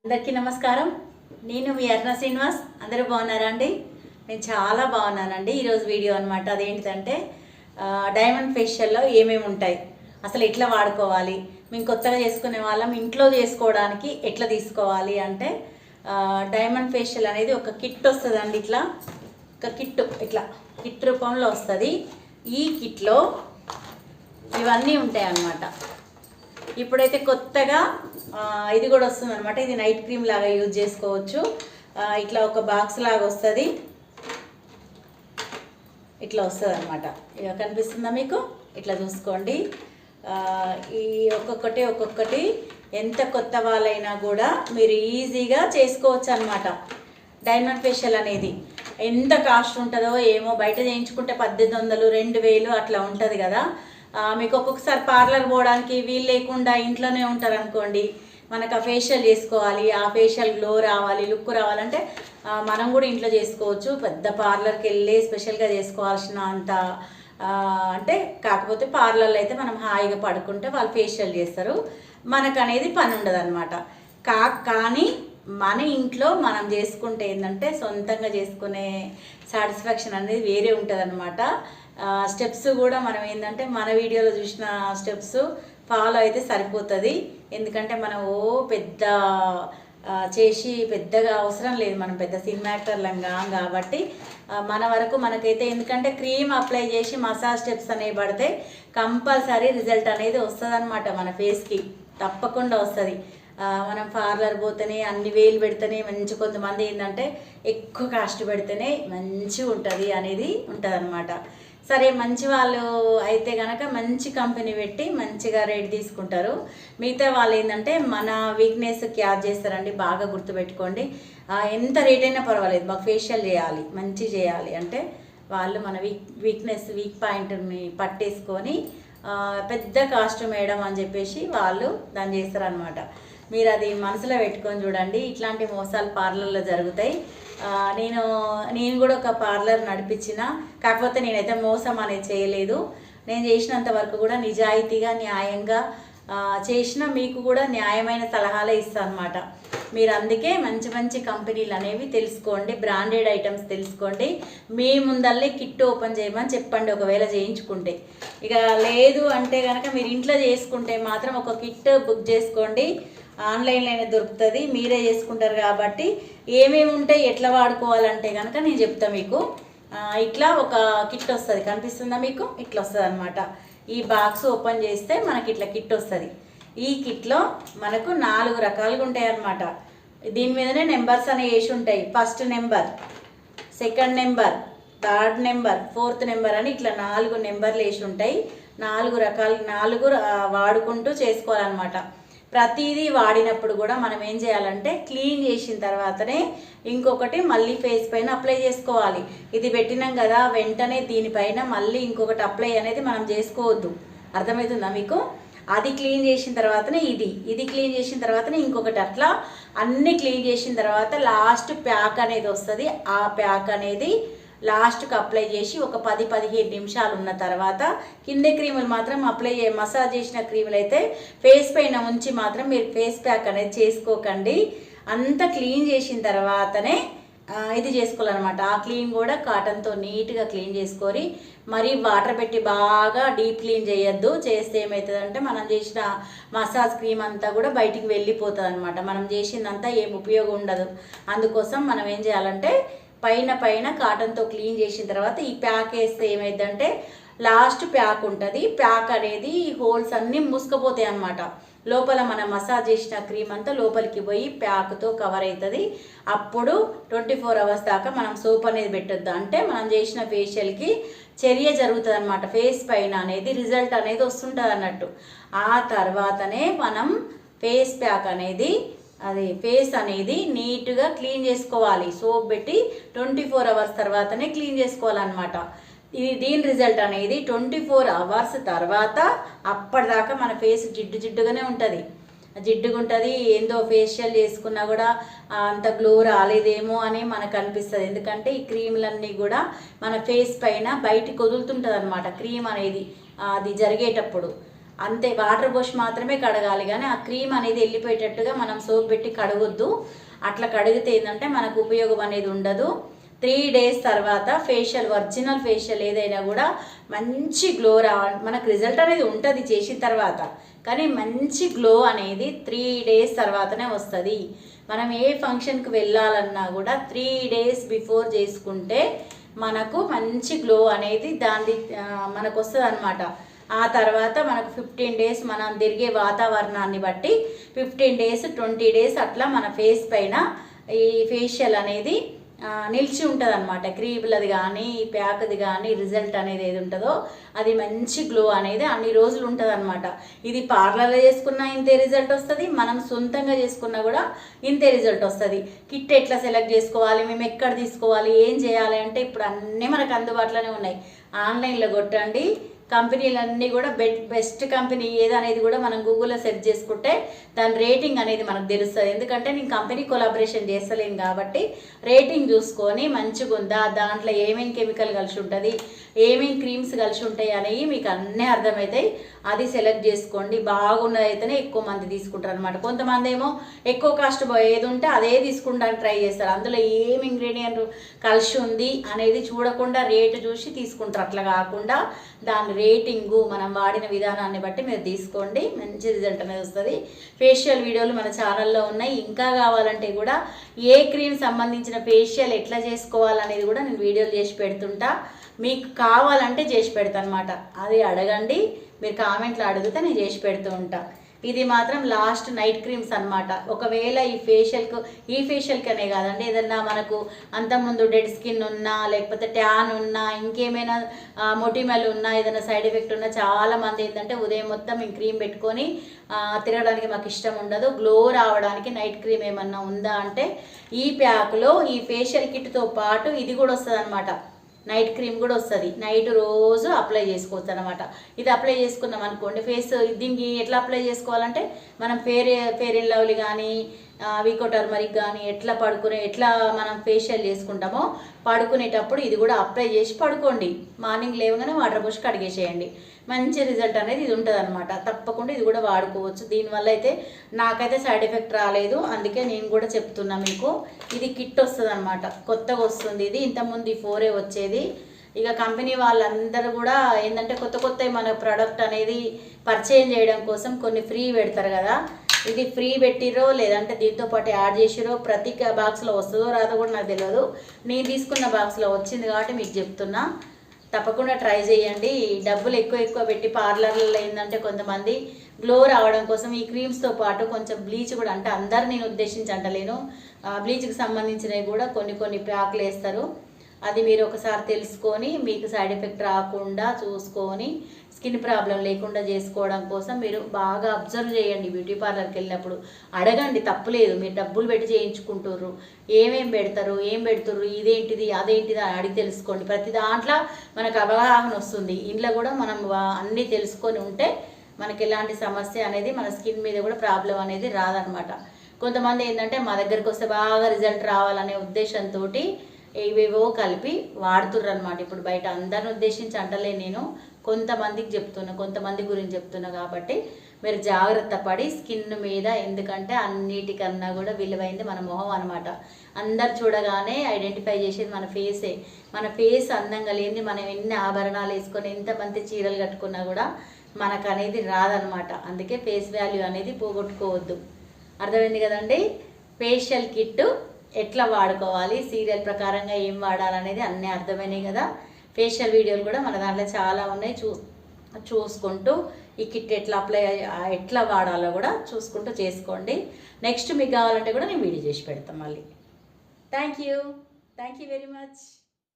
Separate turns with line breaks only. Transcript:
అందరికీ నమస్కారం. నేను మీ అర్ణ శ్రీనివాస్. అందరూ బాగున్నారా అండి? నేను చాలా బాగున్నానండి. ఈరోజు వీడియో అనమాట. అదేంటిదంటే డైమండ్ ఫేషియల్లో ఏమేమి ఉంటాయి, అసలు ఎట్లా వాడుకోవాలి, మేము కొత్తగా చేసుకునే వాళ్ళం ఇంట్లో చేసుకోవడానికి ఎట్లా తీసుకోవాలి అంటే డైమండ్ ఫేషియల్ అనేది ఒక కిట్ వస్తుందండి. ఒక కిట్ రూపంలో వస్తుంది. ఈ కిట్లో ఇవన్నీ ఉంటాయి అన్నమాట. ఇప్పుడైతే కొత్తగా ఇది కూడా వస్తుంది అనమాట. ఇది నైట్ క్రీమ్ లాగా యూజ్ చేసుకోవచ్చు. ఇట్లా ఒక బాక్స్ లాగా వస్తుంది. ఇట్లా వస్తుంది అనమాట. ఇక కనిపిస్తుందా మీకు? ఇట్లా చూసుకోండి. ఈ ఒక్కొక్కటి ఎంత కొత్త వాళ్ళైనా కూడా మీరు ఈజీగా చేసుకోవచ్చు అనమాట. డైమండ్ ఫేషియల్ అనేది ఎంత కాస్ట్ ఉంటుందో ఏమో, బయట చేయించుకుంటే 1800 2000 అట్లా ఉంటుంది కదా. మీకు ఒక్కొక్కసారి పార్లర్ పోవడానికి వీలు లేకుండా ఇంట్లోనే ఉంటారు అనుకోండి, మనకు ఆ ఫేషియల్ చేసుకోవాలి, ఆ ఫేషియల్ గ్లో రావాలి, లుక్ రావాలంటే మనం కూడా ఇంట్లో చేసుకోవచ్చు. పెద్ద పార్లర్కి వెళ్ళి స్పెషల్గా చేసుకోవాల్సిన అంత అంటే కాకపోతే పార్లర్లో అయితే మనం హాయిగా పడుకుంటే వాళ్ళు ఫేషియల్ చేస్తారు, మనకు అనేది పని ఉండదు అనమాట. కానీ మన ఇంట్లో మనం చేసుకుంటే ఏంటంటే సొంతంగా చేసుకునే సాటిస్ఫాక్షన్ అనేది వేరే ఉంటుంది అనమాట. స్టెప్స్ కూడా మనం ఏంటంటే మన వీడియోలో చూసిన స్టెప్స్ ఫాలో అయితే సరిపోతుంది. ఎందుకంటే మనం పెద్ద చేసి పెద్దగా అవసరం లేదు, మనం పెద్ద సినిమా యాక్టర్లం కాబట్టి మన వరకు మనకైతే, ఎందుకంటే క్రీమ్ అప్లై చేసి మసాజ్ స్టెప్స్ అనేవి పడితే కంపల్సరీ రిజల్ట్ అనేది వస్తుంది అనమాట. మన ఫేస్కి తప్పకుండా వస్తుంది. మనం పార్లర్ పోతేనే అన్ని వేలు పెడితేనే మంచి, కొంతమంది ఏంటంటే ఎక్కువ కాస్ట్ పెడితేనే మంచిగా ఉంటుంది అనేది ఉంటుంది అనమాట. సరే, మంచి వాళ్ళు అయితే కనుక మంచి కంపెనీ పెట్టి మంచిగా రేట్ తీసుకుంటారు. మిగతా వాళ్ళు ఏంటంటే మన వీక్నెస్ క్యాచ్ చేస్తారండి. బాగా గుర్తుపెట్టుకోండి. ఎంత రేట్ అయినా పర్వాలేదు, మాకు ఫేషియల్ చేయాలి, మంచి చేయాలి అంటే వాళ్ళు మన వీక్ పాయింట్ని పట్టేసుకొని పెద్ద కాస్ట్ మేడం అని చెప్పేసి వాళ్ళు దాన్ని చేస్తారనమాట. మీరు అది మనసులో పెట్టుకొని చూడండి. ఇట్లాంటి మోసాలు పార్లర్లో జరుగుతాయి. నేను కూడా ఒక పార్లర్ నడిపించిన, కాకపోతే నేనైతే మోసం అనేది చేయలేదు. నేను చేసినంత వరకు కూడా నిజాయితీగా న్యాయంగా చేసిన మీకు కూడా న్యాయమైన సలహాలే ఇస్తాను అనమాట. మీరు అందుకే మంచి మంచి కంపెనీలు అనేవి తెలుసుకోండి, బ్రాండెడ్ ఐటమ్స్ తెలుసుకోండి. మీ ముందల్లే కిట్ ఓపెన్ చేయమని చెప్పండి ఒకవేళ చేయించుకుంటే. ఇక లేదు అంటే కనుక మీరు ఇంట్లో చేసుకుంటే మాత్రం ఒక కిట్ బుక్ చేసుకోండి. ఆన్లైన్లోనే దొరుకుతుంది, మీరే చేసుకుంటారు కాబట్టి ఏమేమి ఉంటాయి ఎట్లా వాడుకోవాలంటే కనుక నేను చెప్తాను మీకు. ఇట్లా ఒక కిట్ వస్తుంది, కనిపిస్తుందా మీకు? ఇట్లా వస్తుంది అనమాట. ఈ బాక్స్ ఓపెన్ చేస్తే మనకి ఇట్లా కిట్ వస్తుంది. ఈ కిట్లో మనకు 4 రకాలుగా ఉంటాయి అన్నమాట. దీని మీదనే నెంబర్స్ అనేవి వేసి ఉంటాయి. First number, second number, third number, fourth number అని ఇట్లా 4 నెంబర్లు వేసి ఉంటాయి. 4 రకాలు, 4 వాడుకుంటూ చేసుకోవాలన్నమాట. ప్రతిదీ వాడినప్పుడు కూడా మనం ఏం చేయాలంటే క్లీన్ చేసిన తర్వాతనే ఇంకొకటి మళ్ళీ ఫేస్ పైన అప్లై చేసుకోవాలి. ఇది పెట్టినాం కదా వెంటనే దీనిపైన మళ్ళీ ఇంకొకటి అప్లై అనేది మనం చేసుకోవద్దు. అర్థమవుతుందా మీకు? అది క్లీన్ చేసిన తర్వాతనే ఇది క్లీన్ చేసిన తర్వాతనే ఇంకొకటి, అట్లా అన్నీ క్లీన్ చేసిన తర్వాత లాస్ట్ ప్యాక్ అనేది వస్తుంది. ఆ ప్యాక్ అనేది లాస్ట్కి అప్లై చేసి ఒక 10-15 నిమిషాలు ఉన్న తర్వాత కింద క్రీములు మాత్రం మసాజ్ చేసిన క్రీములు అయితే ఫేస్ పైన ఉంచి మాత్రం మీరు ఫేస్ ప్యాక్ అనేది చేసుకోకండి. అంతా క్లీన్ చేసిన తర్వాతనే ఇది చేసుకోవాలన్నమాట. ఆ క్లీన్ కూడా కాటన్తో నీట్గా క్లీన్ చేసుకొని మరి వాటర్ పెట్టి బాగా డీప్ క్లీన్ చేయొద్దు. చేస్తే ఏమవుతుందంటే మనం చేసిన మసాజ్ క్రీమ్ అంతా కూడా బయటికి వెళ్ళిపోతుంది అనమాట. మనం చేసిందంతా ఏం ఉపయోగం ఉండదు. అందుకోసం మనం ఏం చేయాలంటే పైన కాటన్తో క్లీన్ చేసిన తర్వాత ఈ ప్యాక్ వేస్తే ఏమైందంటే లాస్ట్ ప్యాక్ ఉంటుంది. ప్యాక్ అనేది హోల్స్ అన్నీ మూసుకుపోతాయి అన్నమాట. లోపల మనం మసాజ్ చేసిన క్రీమ్ అంతా లోపలికి పోయి ప్యాక్తో కవర్ అవుతుంది. అప్పుడు 24 అవర్స్ దాకా మనం సోప్ అనేది పెట్టొద్దు. అంటే మనం చేసిన ఫేషియల్కి చర్య జరుగుతుంది అనమాట. ఫేస్ పైన అనేది రిజల్ట్ అనేది వస్తుంటుంది అన్నట్టు. ఆ తర్వాతనే మనం ఫేస్ ప్యాక్ అనేది ఫేస్ అనేది నీట్గా క్లీన్ చేసుకోవాలి. సోప్ పెట్టి 24 అవర్స్ తర్వాతనే క్లీన్ చేసుకోవాలన్నమాట. దీని రిజల్ట్ అనేది 24 అవర్స్ తర్వాత, అప్పటిదాకా మన ఫేస్ జిడ్డుగానే ఉంటుంది. ఏందో ఫేషియల్ చేసుకున్నా కూడా అంత గ్లో రాలేదేమో అని మనకు అనిపిస్తుంది. ఎందుకంటే ఈ క్రీములన్నీ కూడా మన ఫేస్ పైన బయటికి వదులుతుంటుంది అనమాట. క్రీమ్ అనేది అది జరిగేటప్పుడు అంతే. వాటర్ పోసి మాత్రమే కడగాలి, కానీ ఆ క్రీమ్ అనేది వెళ్ళిపోయేటట్టుగా మనం సోప్ పెట్టి కడగొద్దు. అట్లా కడిగితే ఏంటంటే మనకు ఉపయోగం అనేది ఉండదు. 3 days తర్వాత ఫేషియల్, ఒరిజినల్ ఫేషియల్ ఏదైనా కూడా మంచి గ్లో మనకు రిజల్ట్ అనేది ఉంటుంది చేసిన తర్వాత, కానీ మంచి గ్లో అనేది 3 days తర్వాతనే వస్తుంది. మనం ఏ ఫంక్షన్కి వెళ్ళాలన్నా కూడా 3 days బిఫోర్ చేసుకుంటే మనకు మంచి గ్లో అనేది దాని మనకు వస్తుంది అనమాట. ఆ తర్వాత మనకు 15 days మనం తిరిగే వాతావరణాన్ని బట్టి 15 days 20 days అట్లా మన ఫేస్ పైన ఈ ఫేషియల్ అనేది నిలిచి ఉంటుంది అనమాట. క్రీములది కానీ ప్యాక్ది కానీ రిజల్ట్ అనేది ఏది ఉంటుందో అది మంచి గ్లో అనేది అన్ని రోజులు ఉంటుంది అనమాట. ఇది పార్లర్లో చేసుకున్నా ఇంతే రిజల్ట్ వస్తుంది, మనం సొంతంగా చేసుకున్నా కూడా ఇంతే రిజల్ట్ వస్తుంది. కిట్ ఎట్లా సెలెక్ట్ చేసుకోవాలి, మేము ఎక్కడ తీసుకోవాలి, ఏం చేయాలి అంటే ఇప్పుడు అన్నీ మనకు అందుబాటులోనే ఉన్నాయి. ఆన్లైన్లో కొట్టండి, కంపెనీలన్నీ కూడా బెస్ట్ కంపెనీ ఏదనేది కూడా మనం గూగుల్లో సెర్చ్ చేసుకుంటే దాని రేటింగ్ అనేది మనకు తెలుస్తుంది. ఎందుకంటే నేను కంపెనీ కొలాబరేషన్ చేస్తలేను కాబట్టి రేటింగ్ చూసుకొని మంచిగా ఉందా, దాంట్లో ఏమేమి కెమికల్ కలిసి ఉంటుంది, ఏమేమి క్రీమ్స్ కలిసి ఉంటాయి అనేవి మీకు అన్నీ అర్థమవుతాయి. అది సెలెక్ట్ చేసుకోండి. బాగున్నది అయితేనే ఎక్కువ మంది తీసుకుంటారు అనమాట. కొంతమంది ఏమో ఎక్కువ కాస్ట్ ఏది ఉంటే అదే తీసుకుంటానికి ట్రై చేస్తారు. అందులో ఏమి ఇంగ్రీడియంట్ కలిసి ఉంది అనేది చూడకుండా రేటు చూసి తీసుకుంటారు. అట్లా కాకుండా దాని రేటింగు మనం వాడిన విధానాన్ని బట్టి మీరు తీసుకోండి, మంచి రిజల్ట్ అనేది వస్తుంది. ఫేషియల్ వీడియోలు మన ఛానల్లో ఉన్నాయి. ఇంకా కావాలంటే కూడా ఏ క్రీమ్ సంబంధించిన ఫేషియల్ ఎట్లా చేసుకోవాలనేది కూడా నేను వీడియోలు చేసి పెడుతుంటా. మీకు కావాలంటే చేసి పెడతాను అనమాట. అది అడగండి, మీరు కామెంట్లో అడిగితే నేను చేసి పెడుతూ ఉంటా. ఇది మాత్రం లాస్ట్ నైట్ క్రీమ్స్ అనమాట. ఒకవేళ ఈ ఫేషియల్కి అనే కాదండి, ఏదన్నా మనకు అంతకుముందు డెడ్ స్కిన్ ఉన్నా, లేకపోతే ట్యాన్ ఉన్నా, ఇంకేమైనా మొటిమలు ఉన్నా, ఏదైనా సైడ్ ఎఫెక్ట్ ఉన్నా, చాలామంది ఏంటంటే ఉదయం మొత్తం మేము క్రీమ్ పెట్టుకొని తిరగడానికి మాకు ఇష్టం ఉండదు. గ్లో రావడానికి నైట్ క్రీమ్ ఏమన్నా ఉందా అంటే ఈ ప్యాక్లో ఈ ఫేషియల్ కిట్తో పాటు ఇది కూడా వస్తుంది అనమాట. నైట్ క్రీమ్ కూడా వస్తుంది. నైట్ రోజు అప్లై చేసుకోవచ్చు అనమాట. ఇది అప్లై చేసుకున్నాం అనుకోండి, ఫేస్ దీనికి ఎట్లా అప్లై చేసుకోవాలంటే మనం ఫెయిర్ అండ్ లవ్లీ కానీ వీకో టర్మరిక్ కానీ ఎట్లా మనం ఫేషియల్ చేసుకుంటామో పడుకునేటప్పుడు ఇది కూడా అప్లై చేసి పడుకోండి. మార్నింగ్ లేవగానే వాటర్ పోసి కడిగేసేయండి. మంచి రిజల్ట్ అనేది ఇది ఉంటుంది అనమాట. తప్పకుండా ఇది కూడా వాడుకోవచ్చు. దీనివల్ల అయితే నాకైతే సైడ్ ఎఫెక్ట్ రాలేదు, అందుకే నేను కూడా చెప్తున్నా మీకు. ఇది కిట్ వస్తుంది అనమాట, కొత్తగా వస్తుంది. ఇది ఇంతకుముందు ఈ 4 వచ్చేది. ఇక కంపెనీ వాళ్ళందరూ కూడా ఏంటంటే కొత్త మన ప్రోడక్ట్ అనేది పర్చేజ్ చేయడం కోసం కొన్ని ఫ్రీ పెడతారు కదా. ఇది ఫ్రీ పెట్టిరో లేదంటే దీంతో పాటు యాడ్ చేసిరో, ప్రతి బాక్స్లో వస్తుందో రాదో కూడా నాకు తెలియదు. నేను తీసుకున్న బాక్స్లో వచ్చింది కాబట్టి మీకు చెప్తున్నా. తప్పకుండా ట్రై చేయండి. డబ్బులు ఎక్కువ పెట్టి పార్లర్లలో ఏంటంటే కొంతమంది గ్లో రావడం కోసం ఈ క్రీమ్స్తో పాటు కొంచెం బ్లీచ్ కూడా, అంటే అందరు నేను ఉద్దేశించి అంటలేను, బ్లీచ్కి సంబంధించినవి కూడా కొన్ని ప్యాక్లు వేస్తారు. అది మీరు ఒకసారి తెలుసుకొని మీకు సైడ్ ఎఫెక్ట్ రాకుండా చూసుకొని స్కిన్ ప్రాబ్లం లేకుండా చేసుకోవడం కోసం మీరు బాగా అబ్జర్వ్ చేయండి. బ్యూటీ పార్లర్కి వెళ్ళినప్పుడు అడగండి, తప్పులేదు. మీరు డబ్బులు పెట్టి చేయించుకుంటుర్రు, ఏం పెడతారు ఇదేంటిది అదేంటిది అని అడిగి తెలుసుకోండి. ప్రతి దాంట్లో మనకు అవగాహన వస్తుంది. ఇంట్లో కూడా మనం అన్నీ తెలుసుకొని ఉంటే మనకి ఎలాంటి సమస్య అనేది మన స్కిన్ మీద కూడా ప్రాబ్లం అనేది రాదనమాట. కొంతమంది ఏంటంటే మా దగ్గరికి వస్తే బాగా రిజల్ట్ రావాలనే ఉద్దేశంతో ఏవేవో కలిపి వాడుతుర్రు అనమాట. ఇప్పుడు బయట అందరిని ఉద్దేశించి అంటలే నేను, కొంతమంది గురించి చెప్తున్నా కాబట్టి మీరు జాగ్రత్త పడి స్కిన్ మీద, ఎందుకంటే అన్నిటికన్నా కూడా విలువైంది మన మొహం అనమాట. అందరు చూడగానే ఐడెంటిఫై చేసేది మన ఫేసే. మన ఫేస్ అందంగా లేనిది మనం ఎన్ని ఆభరణాలు వేసుకొని ఎంతమంది చీరలు కట్టుకున్నా కూడా మనకు అనేది రాదనమాట. అందుకే ఫేస్ వాల్యూ అనేది పోగొట్టుకోవద్దు. అర్థమైంది కదండి. ఫేషియల్ కిట్ ఎట్లా వాడుకోవాలి, సీరియల్ ప్రకారంగా ఏం వాడాలనేది అన్నీ అర్థమైనాయి కదా. ఫేషియల్ వీడియోలు కూడా మన దాంట్లో చాలా ఉన్నాయి. చూసుకుంటూ ఈ కిట్ ఎట్లా వాడాలో కూడా చూసుకుంటూ చేసుకోండి. నెక్స్ట్ మీకు కావాలంటే కూడా నేను వీడియో చేసి పెడతాను మళ్ళీ. Thank you very much.